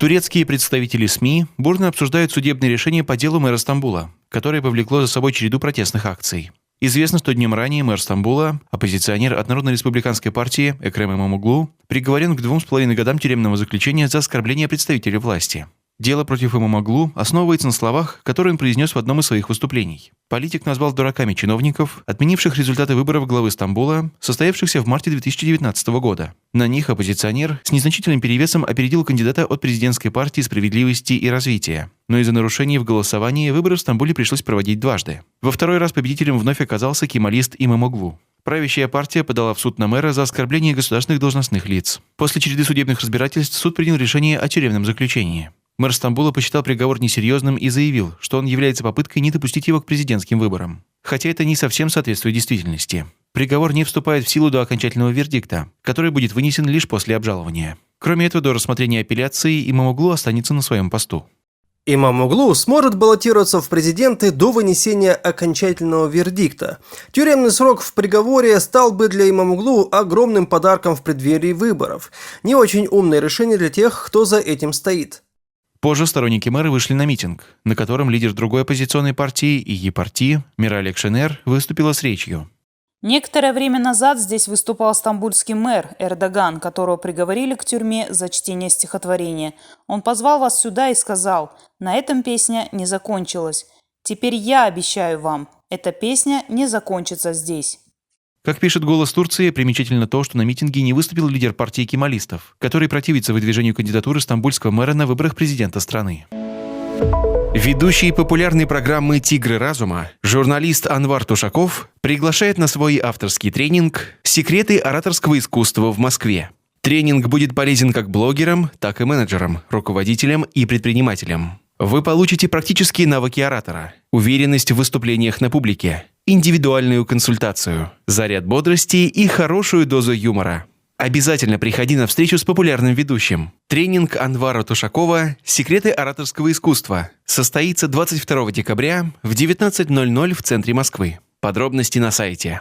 Турецкие представители СМИ бурно обсуждают судебное решение по делу мэра Стамбула, которое повлекло за собой череду протестных акций. Известно, что днем ранее мэр Стамбула, оппозиционер от Народно-республиканской партии Экрем Имамоглу, приговорен к 2,5 годам тюремного заключения за оскорбление представителей власти. Дело против Имамоглу основывается на словах, которые он произнес в одном из своих выступлений. Политик назвал дураками чиновников, отменивших результаты выборов главы Стамбула, состоявшихся в марте 2019 года. На них оппозиционер с незначительным перевесом опередил кандидата от президентской партии «Справедливости и развития». Но из-за нарушений в голосовании выборы в Стамбуле пришлось проводить дважды. Во второй раз победителем вновь оказался кемалист Имамоглу. Правящая партия подала в суд на мэра за оскорбление государственных должностных лиц. После череды судебных разбирательств суд принял решение о тюремном заключении. Мэр Стамбула посчитал приговор несерьезным и заявил, что он является попыткой не допустить его к президентским выборам. Хотя это не совсем соответствует действительности. Приговор не вступает в силу до окончательного вердикта, который будет вынесен лишь после обжалования. Кроме этого, до рассмотрения апелляции Имамоглу останется на своем посту. Имамоглу сможет баллотироваться в президенты до вынесения окончательного вердикта. Тюремный срок в приговоре стал бы для Имамоглу огромным подарком в преддверии выборов. Не очень умное решение для тех, кто за этим стоит. Позже сторонники мэра вышли на митинг, на котором лидер другой оппозиционной партии İYİ Parti Meral Akşener выступила с речью. Некоторое время назад здесь выступал стамбульский мэр Эрдоган, которого приговорили к тюрьме за чтение стихотворения. Он позвал вас сюда и сказал: «На этом песня не закончилась. Теперь я обещаю вам, эта песня не закончится здесь». Как пишет «Голос Турции», примечательно то, что на митинге не выступил лидер партии кемалистов, который противится выдвижению кандидатуры стамбульского мэра на выборах президента страны. Ведущий популярной программы «Тигры разума» журналист Анвар Тушаков приглашает на свой авторский тренинг «Секреты ораторского искусства в Москве». Тренинг будет полезен как блогерам, так и менеджерам, руководителям и предпринимателям. Вы получите практические навыки оратора, уверенность в выступлениях на публике, индивидуальную консультацию, заряд бодрости и хорошую дозу юмора. Обязательно приходи на встречу с популярным ведущим. Тренинг Анвара Тушакова «Секреты ораторского искусства» состоится 22 декабря в 19:00 в центре Москвы. Подробности на сайте.